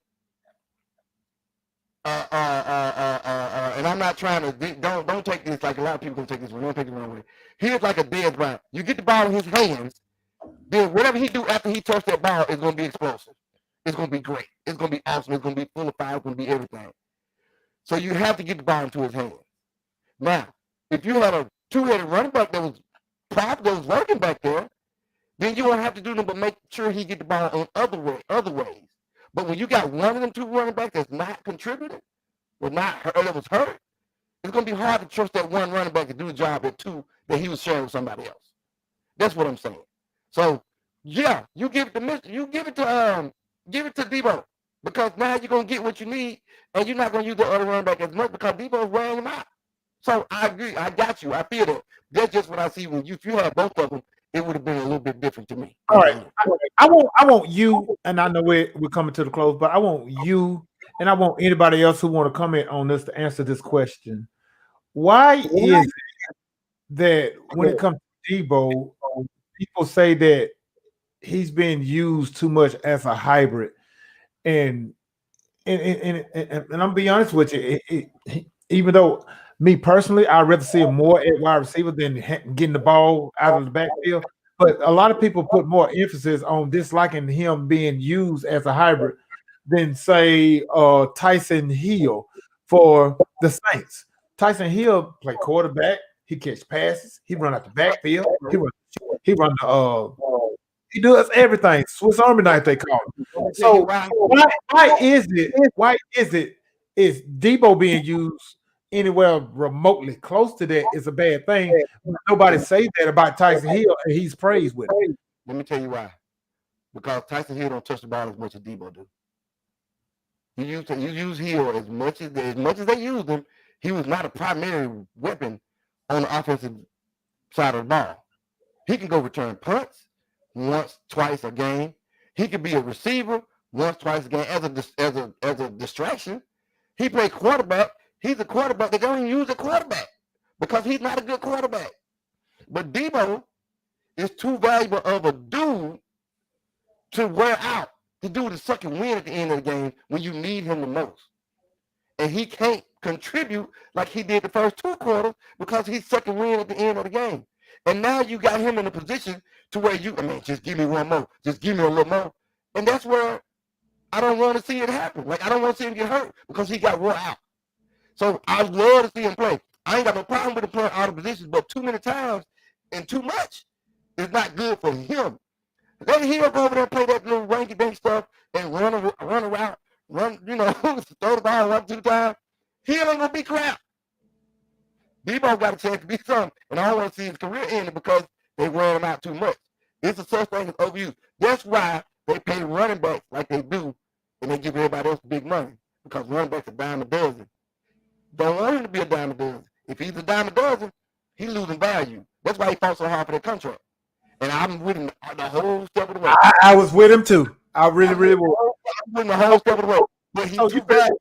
S4: and I'm not trying to don't take this like a lot of people gonna take this. Don't take it wrong with it. He's like a Dez Bryant. You get the ball in his hands, then whatever he do after he touches that ball is gonna be explosive. It's gonna be great. It's gonna be awesome. It's gonna be full of fire. It's gonna be everything. So you have to get the ball into his hands. Now, if you had a two-headed running back that was working back there, then you won't have to do nothing but make sure he get the ball on other ways. But when you got one of them two running backs that's not contributing, that was hurt, it's gonna be hard to trust that one running back to do the job at two that he was sharing with somebody else. That's what I'm saying. So yeah, you give it to Debo because now you're gonna get what you need, and you're not gonna use the other running back as much because Debo's wearing him out. So I agree. I got you. I feel that. That's just what I see. If you had both of them, it would have been a little bit different to me.
S1: All right. I want you, and I know we're coming to the close, but I want you and I want anybody else who want to comment on this to answer this question. Why is it that when it comes to Debo, people say that he's been used too much as a hybrid? And I'm be honest with you, even though me personally, I'd rather see him more at wide receiver than getting the ball out of the backfield. But a lot of people put more emphasis on disliking him being used as a hybrid than, say, Tyson Hill for the Saints. Tyson Hill play quarterback. He catch passes. He run out the backfield. He does everything. Swiss Army knife, they call him. So why is it is Debo being used anywhere remotely close to that is a bad thing? Nobody says that about Tyson Hill, and he's praised with it.
S4: Let me tell you why. Because Tyson Hill don't touch the ball as much as Debo do. You use Hill as much as they used him. He was not a primary weapon on the offensive side of the ball. He can go return punts once, twice a game. He could be a receiver once, twice a game as a distraction. He played quarterback. He's a quarterback. They don't even use a quarterback because he's not a good quarterback. But Debo is too valuable of a dude to wear out. The dude is sucking win at the end of the game when you need him the most. and he can't contribute like he did the first 2 quarters because he's sucking wind at the end of the game. And now you got him in a position to where just give me one more, just give me a little more, and that's where I don't want to see it happen. Like I don't want to see him get hurt because he got wore out. So I love to see him play. I ain't got no problem with him playing out of positions, but too many times and too much is not good for him. Let him go over there and play that little ranky dink stuff and run around, throw the ball 1-2 times. He ain't gonna be crap. Debo got a chance to be something, and I don't want to see his career ending because they wear him out too much. It's a such thing as overuse. That's why they pay running backs like they do, and they give everybody else big money because running backs are dime a dozen. Don't want him to be a dime a dozen. If he's a dime a dozen, he's losing value. That's why he fought so hard for that contract. And I'm with him the whole step of the way.
S1: I was with him too. I really was.
S4: I'm with him the whole step of the way. But he's too valuable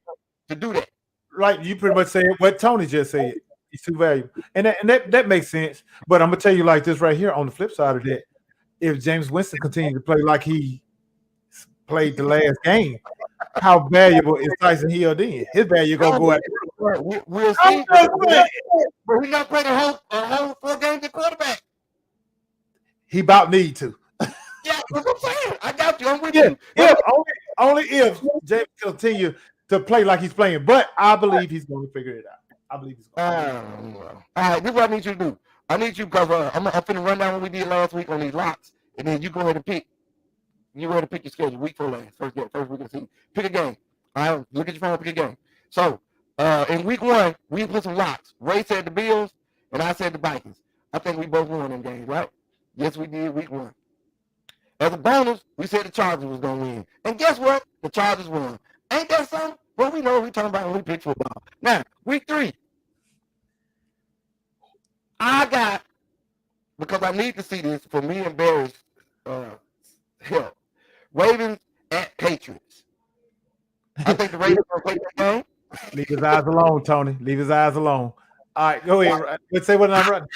S4: to do that.
S1: Right, you pretty much said what Tony just said. He's too valuable, and that makes sense. But I'm gonna tell you like this right here. On the flip side of that, if James Winston continues to play like he played the last game, how valuable is Tyson Hill then? His value gonna go out.
S4: We'll see. But he's not playing a whole 4 games at quarterback.
S1: He about need to.
S4: Yeah, that's what I'm saying. I got you. I'm with you.
S1: Only if James continue to play like he's playing. But I believe he's going to figure it out. I believe he's going to.
S4: All right, this is what I need you to do. I need you because I'm finna run down what we did last week on these locks, and then you go ahead and pick. You go ahead and pick your schedule week for last first week of the season. Pick a game. All right, look at your phone. Pick a game. So in week 1, we put some locks. Ray said the Bills, and I said the Vikings. I think we both won them games, right? Yes, we did week 1. As a bonus, we said the Chargers was going to win. And guess what? The Chargers won. Ain't that something? Well, we know what we're talking about when we pick football. Now, week 3. I got, because I need to see this for me and Barry's help, Ravens at Patriots. I think the Ravens are going to play that game.
S1: Leave his eyes alone, Tony. Leave his eyes alone. All right, go ahead. Let's say what I'm running.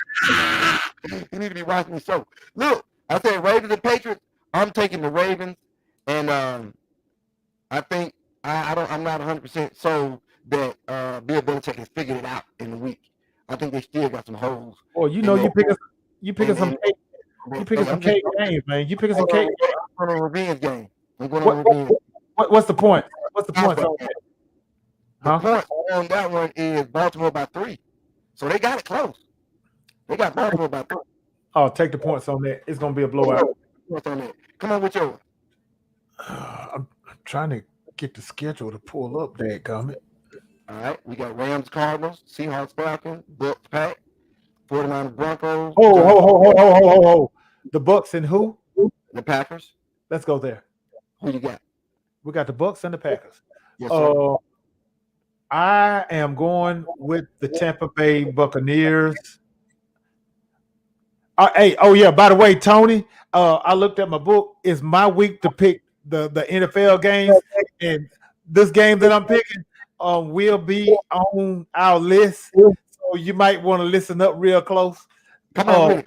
S4: You need to be watching the show. Look, I said Ravens and Patriots. I'm taking the Ravens, and I think I'm not 100% sold that Bill Belichick has figured it out in the week. I think they still got some holes.
S1: Oh, you know, you picking some cake. You picking some cake games, man. You picking some cake.
S4: I'm going on a revenge game. I'm going on a revenge.
S1: What's the point? What's the point?
S4: The point on that one is Baltimore by 3. So they got it close. They got Baltimore by 3.
S1: Oh, take the points on that. It's going to be a blowout.
S4: What's on that? Come on with yours.
S1: I'm trying to get the schedule to pull up that comment.
S4: All right. We got Rams, Cardinals, Seahawks, Falcons, Bucks, Pack, 49ers, Broncos.
S1: Oh. The Bucks and who?
S4: The Packers.
S1: Let's go there.
S4: Who you got?
S1: We got the Bucks and the Packers.
S4: Yes, sir.
S1: I am going with the Tampa Bay Buccaneers. By the way, Tony, I looked at my book. It's my week to pick the NFL games, and this game that I'm picking will be on our list. So you might want to listen up real close.
S4: Come on.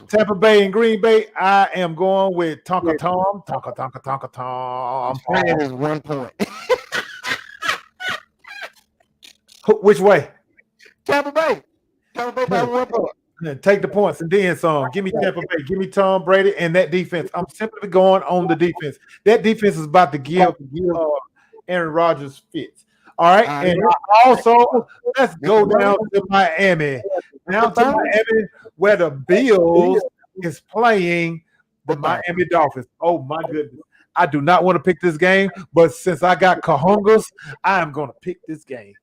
S1: Tampa Bay and Green Bay. I am going with Tonka Tom.
S4: That is 1 point.
S1: Which way?
S4: Tampa Bay by 1 point.
S1: Take the points and then some. Give me Tampa Bay. Give me Tom Brady and that defense. I'm simply going on the defense. That defense is about to give Aaron Rodgers fits. All right. And also, let's go down to Miami. Down to Miami, where the Bills is playing the Miami Dolphins. Oh, my goodness. I do not want to pick this game, but since I got Cahungas, I am going to pick this game.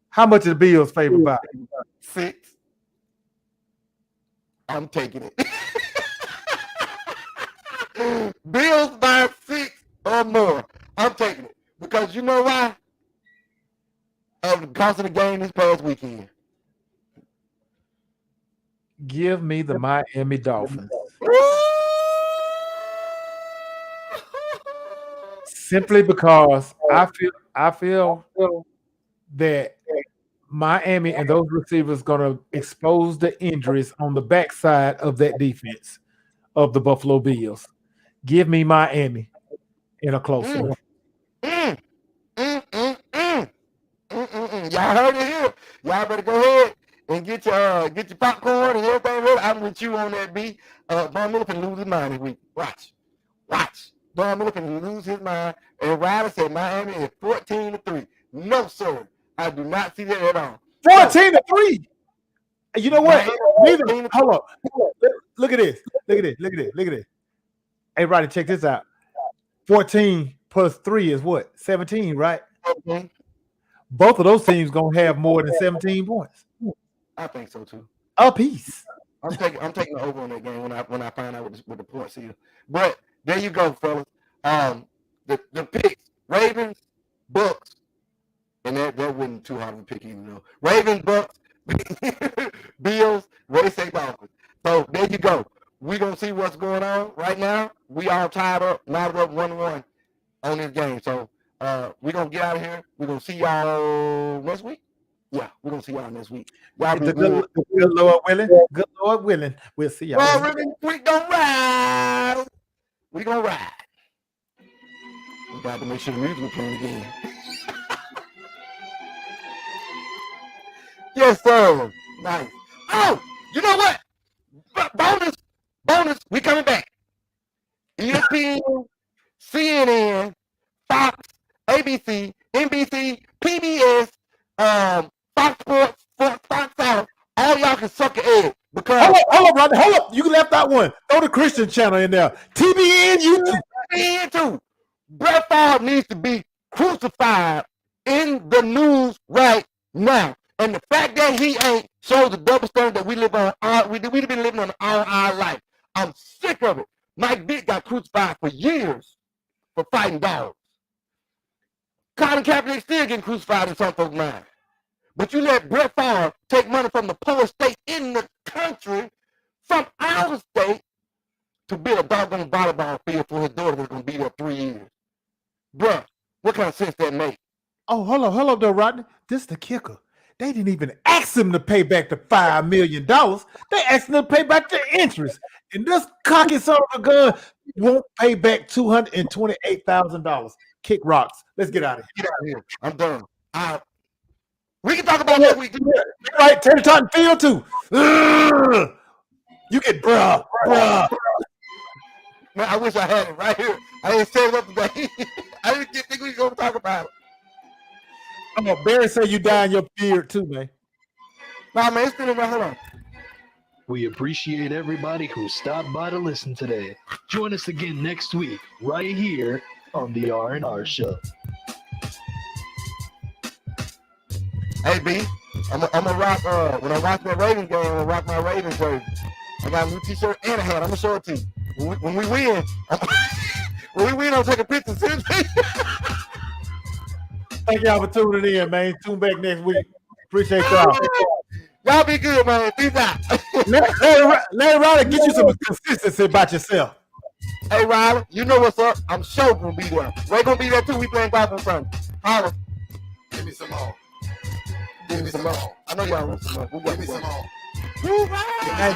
S1: How much is the Bills favored by?
S4: 6. I'm taking it. Bills by 6 or more. I'm taking it. Because you know why? Because of the game this past weekend.
S1: Give me the Miami Dolphins. Simply because I feel that Miami and those receivers going to expose the injuries on the backside of that defense of the Buffalo Bills. Give me Miami in a close one.
S4: man. Y'all heard it here. Y'all better go ahead and get your popcorn and everything ready. I'm with you on that beat. Von Miller can lose his mind this week. Watch. Von Miller can lose his mind. And Ryder said Miami is 14-3. No, sir. I do not see that at all.
S1: 14-3. You know what? Hold up. Look at this. Hey, Roddy, check this out. 14 plus 3 is what? 17, right?
S4: Okay.
S1: Both of those teams gonna have more than 17 points.
S4: I think so too.
S1: A piece.
S4: I'm taking the over on that game when I find out what the points is. But there you go, fellas. The picks: Ravens, Bucks, and that wasn't too hard of a pick either. Though. Ravens, Bucks, Bills, Ray say Dolphins. So there you go. We're gonna see what's going on right now. We all tied up, knotted up 1-1 on this game. So we're gonna get out of here. We're gonna see y'all next week. Yeah, we're gonna see y'all next week. Y'all
S1: Good Lord willing. Good Lord willing. We'll see y'all.
S4: Well, we gonna ride. We gonna ride. We got to make sure the music is playing again. Yes, sir. Nice. Oh, you know what? Bonus. We coming back. ESPN, CNN, Fox, ABC, NBC, PBS, Fox Sports, Fox South. All y'all can suck an egg because
S1: hold up, brother. Hold up. You left out one. Throw the Christian channel in there. TBN, YouTube.
S4: TBN too. Brett Favre needs to be crucified in the news right now. And the fact that he ain't shows the double standard that we live on. We've been living on all our life. I'm sick of it. Mike Vick got crucified for years for fighting dogs. Colin Kaepernick still getting crucified in some folks' mind. But you let Brett Favre take money from the poorest state in the country, from our state, to build a doggone volleyball field for his daughter that's going to be there 3 years. Bruh, what kind of sense that make?
S1: Oh, hold up, though, Rodney. This is the kicker. They didn't even ask him to pay back the $5 million. They asked him to pay back the interest. And this cocky son of a gun won't pay back $228,000. Kick rocks. Let's get out of here.
S4: Get out of here. I'm done. We can talk about next week.
S1: Right, Terry Totten Field too. Ugh. You get bruh.
S4: Man, I wish I had it right here. I didn't save it up today. I didn't think we were going to talk about it.
S1: Oh, Barry said you dyeing your beard too, man.
S4: Nah, man, it's still around. Hold on.
S3: We appreciate everybody who stopped by to listen today. Join us again next week, right here on the R&R Show.
S4: Hey, B, I'm gonna rock, when I watch my Ravens game, I'm gonna rock my Ravens jersey. I got a new t-shirt and a hat. I'm gonna show it to you. When we win, I'll take a picture.
S1: Thank y'all for tuning in, man. Tune back next week. Appreciate y'all.
S4: Y'all be good, man. Peace out.
S1: Larry Ryder, get you some consistency about yourself.
S4: Hey, Ryder, you know what's up. I'm sure gonna be there. Ray gonna be there too. We playing golf on Sunday. Holla.
S2: Give me some more.
S4: Give me some more. I know y'all want some more.
S2: Give me some more.
S4: Hey,